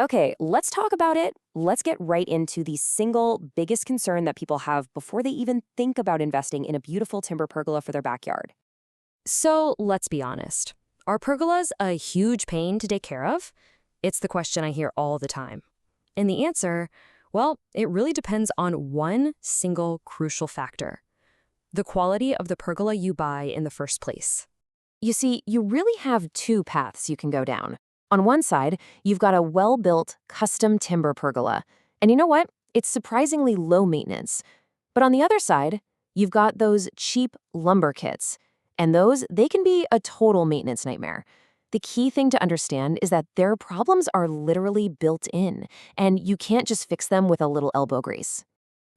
Okay, let's talk about it. Let's get right into the single biggest concern that people have before they even think about investing in a beautiful timber pergola for their backyard. So let's be honest. Are pergolas a huge pain to take care of? It's the question I hear all the time. And the answer, well, it really depends on one single crucial factor: the quality of the pergola you buy in the first place. You see, you really have two paths you can go down. On one side, you've got a well-built, custom timber pergola. And you know what? It's surprisingly low maintenance. But on the other side, you've got those cheap lumber kits. And those, they can be a total maintenance nightmare. The key thing to understand is that their problems are literally built in, and you can't just fix them with a little elbow grease.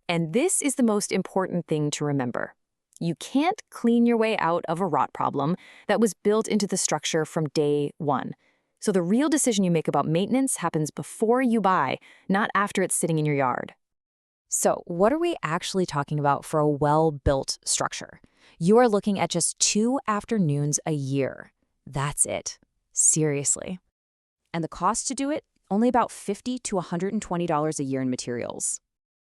And this is the most important thing to remember. You can't clean your way out of a rot problem that was built into the structure from day one. So the real decision you make about maintenance happens before you buy, not after it's sitting in your yard. So, what are we actually talking about for a well-built structure? You are looking at just 2 afternoons a year. That's it. Seriously. And the cost to do it? Only about $50 to $120 a year in materials.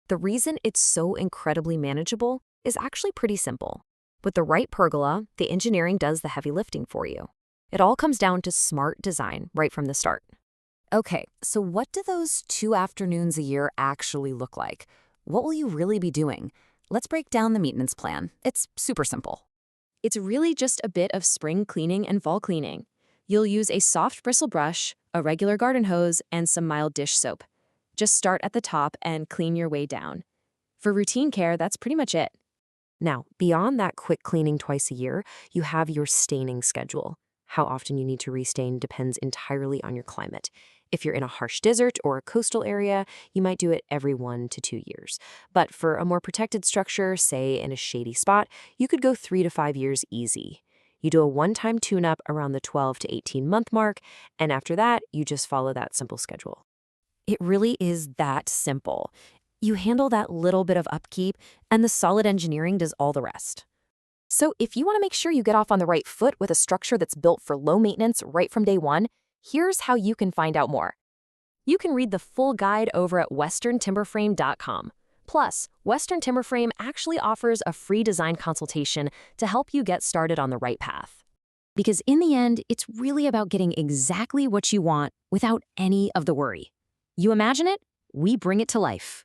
The reason it's so incredibly manageable is actually pretty simple. With the right pergola, the engineering does the heavy lifting for you. It all comes down to smart design right from the start. Okay, so what do those 2 afternoons a year actually look like? What will you really be doing? Let's break down the maintenance plan. It's super simple. It's really just a bit of spring cleaning and fall cleaning. You'll use a soft bristle brush, a regular garden hose, and some mild dish soap. Just start at the top and clean your way down. For routine care, that's pretty much it. Now, beyond that quick cleaning twice a year, you have your staining schedule. How often you need to restain depends entirely on your climate. If you're in a harsh desert or a coastal area, you might do it every 1 to 2 years. But for a more protected structure, say in a shady spot, you could go 3 to 5 years easy. You do a one-time tune-up around the 12 to 18-month mark, and after that, you just follow that simple schedule. It really is that simple. You handle that little bit of upkeep, and the solid engineering does all the rest. So if you want to make sure you get off on the right foot with a structure that's built for low maintenance right from day one, here's how you can find out more. You can read the full guide over at westerntimberframe.com. Plus, Western Timberframe actually offers a free design consultation to help you get started on the right path. Because in the end, it's really about getting exactly what you want without any of the worry. You imagine it, we bring it to life.